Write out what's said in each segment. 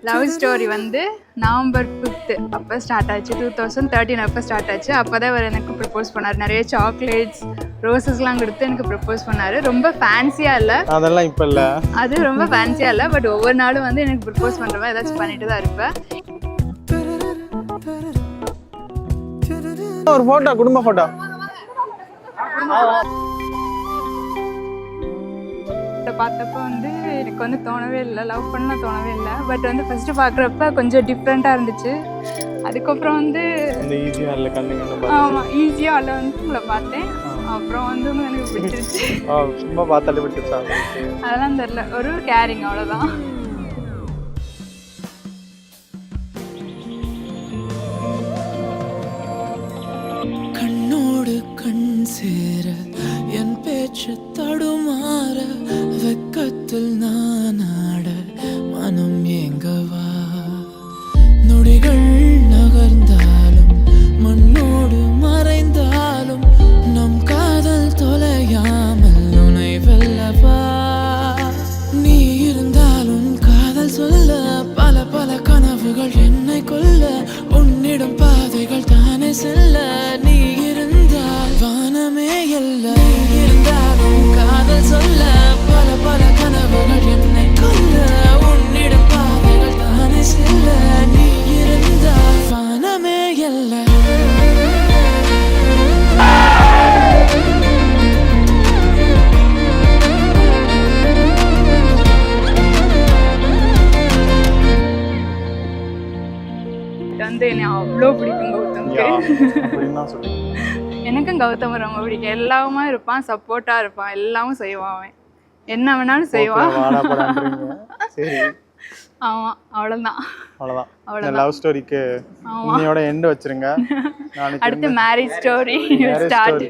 Love story வந்து November 5th அப்போ start ஆச்சு. 2013 அப்போ ஸ்டார்ட் ஆச்சு. அப்போ தான் அவர் எனக்கு ப்ரப்போஸ் பண்ணார். நிறைய சாக்லேட்ஸ் ரோசஸ்லாம் கொடுத்து எனக்கு ப்ரப்போஸ் பண்ணார். ரொம்ப ஃபேன்சியாக இல்லை, அதெல்லாம் இப்போ இல்லை, அது ரொம்ப ஃபேன்சியாக இல்லை. பட் ஒவ்வொரு நாளும் வந்து எனக்கு ப்ரப்போஸ் பண்ணுறவன் ஏதாச்சும் பண்ணிட்டு தான் இருப்பேன். ஒரு ஃபோட்டோ, குடும்ப ஃபோட்டோ பார்த்தப்போ வந்து எனக்கு வந்து தோணவே இல்லை, லவ் பண்ண தோணவே இல்லை. பட் வந்து ஃபர்ஸ்ட் பார்க்குறப்ப கொஞ்சம் டிஃப்ரெண்ட்டாக இருந்துச்சு. அதுக்கப்புறம் வந்து ஆமாம் ஈஸியாக அதில் வந்து உங்களை பார்த்தேன். அப்புறம் வந்து எனக்கு பிடிச்சிருச்சு. சும்மா பார்த்தாலே பிடிச்சிருச்சா? அதெல்லாம் தெரில, ஒரு கேரிங் அவ்வளோதான். கண்ணோடு கண் சேர என் பேச்சு தடுமாற வெக்கத்தில் நான் ஆட மனம் ஏங்கவா நொடிகள் நகர்ந்தாலும் மண்ணோடு மறைந்தாலும் நம் காதல் தொலையாமல் உனை வெல்லவா நீ இருந்தாலும் காதல் சொல்ல பல பல கனவுகள் என்னை கொல்ல உன்னிடம் பாதைகள் தானே செல்ல நீ இருந்தால் வானமே இல்லை இருந்தாலும் காதல் சொல்ல பல பல கனவுகள் என்னை கொல்ல உன்னிடம் பாதைகள் தானே செல்ல நீ இருந்தால் வானமே இல்லை. வந்து என்னை அவ்வளோ பிடிக்கும் கௌதம்க்கு. எனக்கும் கௌதம் ரொம்ப பிடிக்கும். எல்லாமே இருப்பான், சப்போர்ட்டாக இருப்பான், எல்லாமும் செய்வான். அவன் என்ன வேணாலும் செய்வான். ஆமாம், அவ்வளோதான். லவ் ஸ்டோரிக்கு இன்னையோட எண்ட் வச்சிருங்க. அடுத்து marriage story start.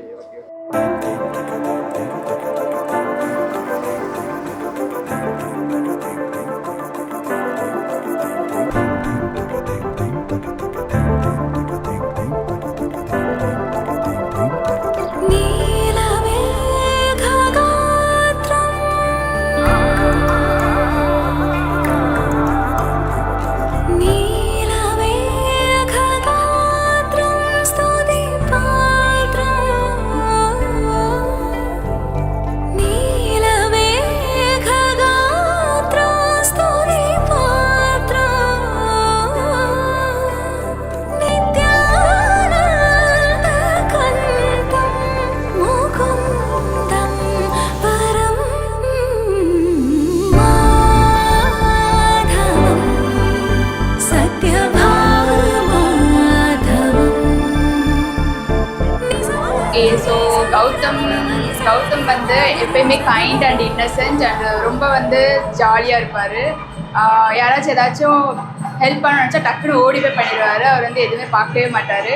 So Gautam வந்து எப்பயுமே கைண்ட் அண்ட் இன்னசென்ட் அண்ட் ரொம்ப வந்து ஜாலியாக இருப்பார். யாராச்சும் ஏதாச்சும் ஹெல்ப் பண்ண நினச்சா டக்குன்னு ஓடி போய் பண்ணிடுவார். அவர் வந்து எதுவுமே பார்க்கவே மாட்டார்.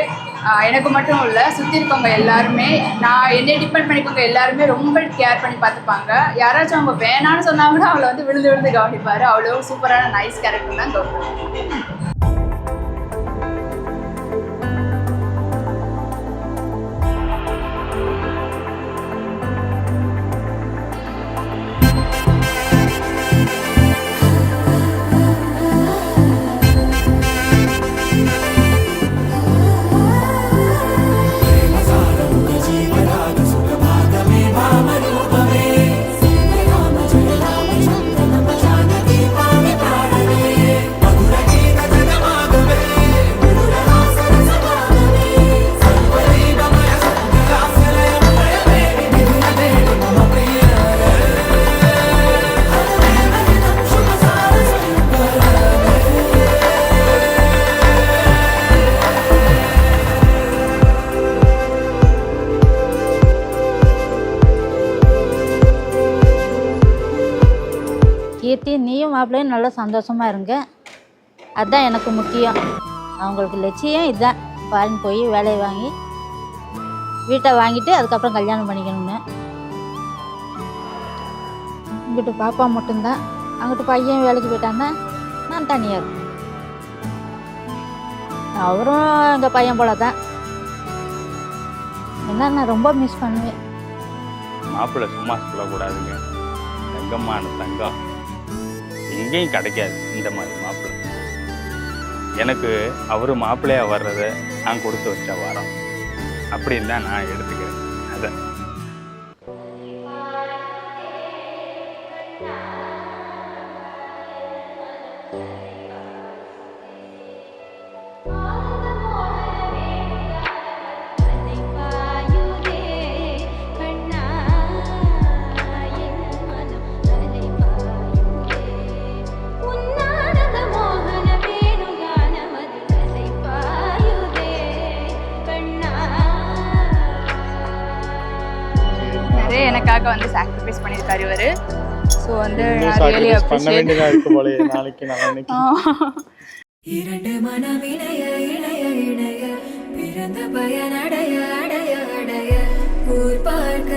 எனக்கு மட்டும் இல்லை, சுற்றி இருக்கவங்க எல்லாருமே, நான் என்னை டிபெண்ட் பண்ணிக்கவங்க எல்லாருமே ரொம்ப கேர் பண்ணி பார்த்துப்பாங்க. யாராச்சும் அவங்க வேணான்னு சொன்னா கூட அவளை வந்து விழுந்து விழுந்து கவனிப்பார். அவ்வளோ சூப்பரான நைஸ் கேரக்டர் தான் கௌதம். கீர்த்தி, நீயும் மாப்பிள்ளையும் நல்லா சந்தோஷமாக இருங்க, அதுதான் எனக்கு முக்கியம். அவங்களுக்கு லட்சியம் இதுதான், ஃபாரின் போய் வேலையை வாங்கி வீட்டை வாங்கிட்டு அதுக்கப்புறம் கல்யாணம் பண்ணிக்கணும்னு. இங்கிட்டு பாப்பா மட்டும்தான், அங்கிட்டு பையன் வேலைக்கு போயிட்டான்னா நான் தனியாக இருக்கேன். அவரும் எங்கள் பையன் போல தான். என்ன நான் ரொம்ப மிஸ் பண்ணுவேன். மாப்பிள்ளை சும்மா சொல்லக்கூடாதுங்க, தங்கமான தங்கம் எங்கேயும் கிடைக்காது இந்த மாதிரி மாப்பிள்ளை. எனக்கு அவர் மாப்பிள்ளையாக வர்றதை நான் கொடுத்து வச்ச வரம் அப்படின்னு தான் நான் எடுத்துக்கிறேன் அதை. நிறைய எனக்காக வந்து சாக்ரிஃபைஸ் பண்ணியிருக்காரு இவர். ஸோ வந்து இன்னும் நான் ரியலி sacrifice பண்ண அப்ரிஷியேட். வேண்டியதா இருக்கு போல நாளைக்கு நாளைக்கு. இரண்டு மனம் இணைய இணைய இணைய பிறந்த பயனடைய அடைய அடைய ஊர் பார்க்க